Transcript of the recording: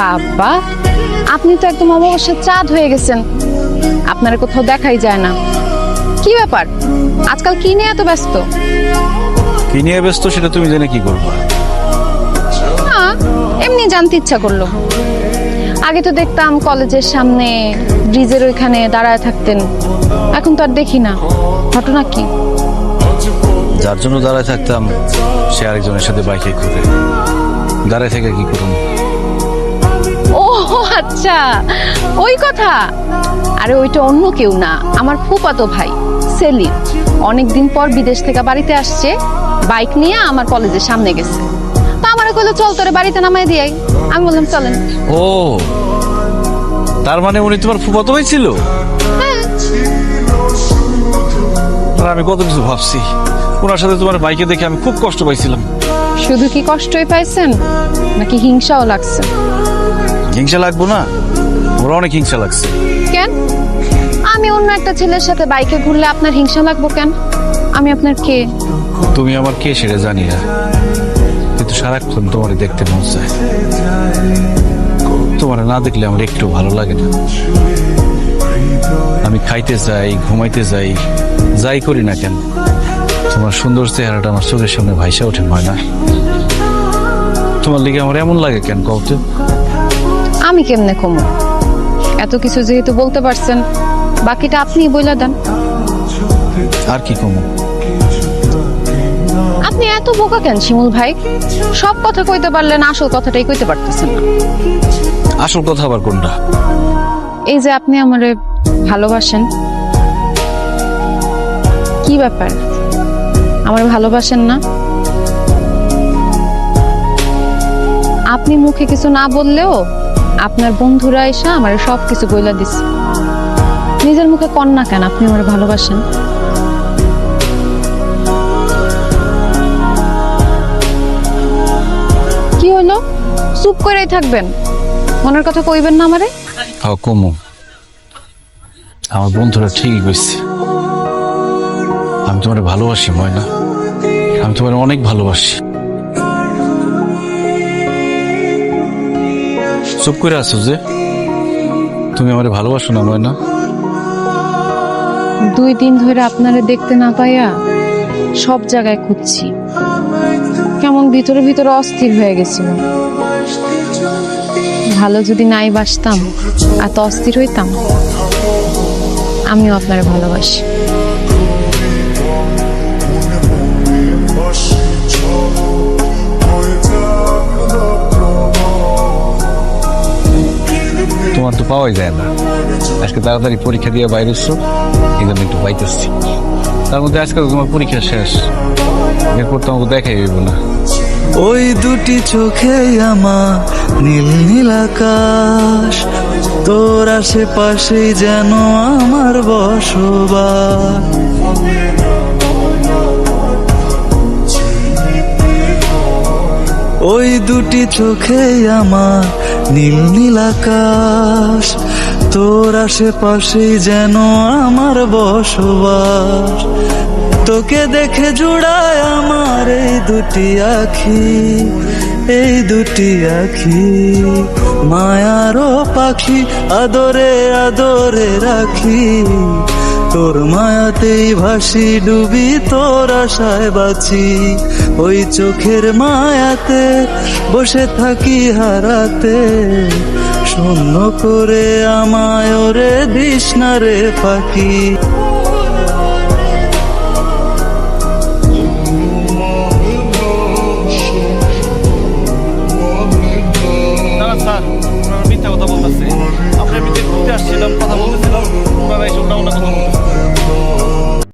বাবা, আপনি তো একদম অমাবস্যার চাঁদ হয়ে গেছেন। আপনার কোথাও দেখাই যায় না। কি ব্যাপার, আজকাল কি নিয়ে এত ব্যস্ত? কি নিয়ে ব্যস্ত সেটা তুমি জেনে কি করবা? না, এমনি জানতে ইচ্ছা করলো। আগে তো দেখতাম কলেজের সামনে ব্রিজের ওইখানে দাঁড়ায় থাকতেন, এখন তো আর দেখি না। ঘটনা কি? যার জন্য দাঁড়ায় থাকতাম সে আরেকজনের সাথে বাইকে ঘুরে, দাঁড়ায় থেকে কি করুন? ও আচ্ছা, ওই কথা। আরে ওইটা অন্য কেউ না, আমার ফুফাতো ভাই সেলিম। অনেকদিন পর বিদেশ থেকে বাড়িতে আসছে, বাইক নিয়ে আমার কলেজের সামনে গেছে। তো আমার কইলো চল তোরে বাড়িতে নামাই দিয়াই। আমি বললাম চলেন। ও, তার মানে উনি তোমার ফুফাতো ভাই ছিল? হ্যাঁ। আর আমি কত কিছু ভাবছি, ওনার সাথে তোমার বাইকে দেখে আমি খুব কষ্ট পাইছিলাম। শুধু কি কষ্টই পাইছেন নাকি হিংসাও লাগছে? হিংসা লাগবো না? ওরা অনেক হিংসা লাগছে। কেন? আমি অন্য একটা ছেলের সাথে বাইকে ঘুরলে আপনার হিংসা লাগবো কেন? আমি আপনার কে? তুমি আমার কে সেটা জানি না, কিন্তু সারাক্ষণ তোমার দেখতে মন চায়। তোমার না দেখলে আমার একটু ভালো লাগে না। আমি খাইতে যাই, ঘুমাইতে যাই, যাই করি না কেন, তোমার সুন্দর চেহারাটা আমার চোখের সামনে ভাইসা ওঠে ময়না। তোমার লিগে আমার এমন লাগে কেন কওতে? আমি কেমনে কমু? এত কিছু যেহেতু বলতে পারছেন, বাকিটা আপনি বইলা দেন। আর কি কমু? আপনি এত বোকা কেন শিমুল ভাই? সব কথা কইতে পারলেন, আসল কথাটাই কইতে পারতেছেন না। আসল কথা আবার কোনটা? এই যে আপনি আমারে ভালোবাসেন। কি ব্যাপার, আমারে ভালোবাসেন না? আপনি মুখে কিছু না বললেও আপনার বন্ধুরা এসে আমারে সব কিছু বইলা দিছে। নিজের মুখে কন না কেন আপনি আমারে ভালোবাসেন? কি হলো, চুপ করেই থাকবেন? মনের কথা কইবেন না আমারে? কমু, আমার বন্ধুরা ঠিকই কইছে। আমি তোমার ভালোবাসি ময়না, আমি তোমার অনেক ভালোবাসি। চুপ করে আছো যে? তুমি আমার ভালোবাসো না ময়না? 2 দিন ধরে আপনারে দেখতে না পাইয়া সব জায়গায় খুঁজছি, কেমন ভিতরে ভিতরে অস্থির হয়ে গেছিল। ভালো যদি নাই বাসতাম, এত অস্থির হইতাম? আমিও আপনারে ভালোবাসি। তোমার তো পাওয়াই যায় না। আজকে তাড়াতাড়ি পরীক্ষা দিয়ে বাইরে এসছো, এই জন্য একটু পাইতেছি। তার মধ্যে আজকে তো তোমার পরীক্ষা শেষ, এরপর তোমাকে দেখাই হইব না। ওই দুটি চোখে আমার নীল নীল আকাশ, তোর আশেপাশেই যেন আমার বসবাস। ওই দুটি চোখে আমার নীল নীল আকাশ, তোর আশেপাশেই যেন আমার বসবাস। তোকে দেখে জুড়ায় আমার এই দুটি আখি, এই দুটি আখি মায়ারও পাখি, আদরে আদরে রাখি। তোর মায়াতেই ভাসি ডুবি, তোর আশায় বাঁচি। ওই চোখের মায়াতে বসে থাকি হারাতে, শূন্য করে আমায় ওরে দিস না রে পাখি।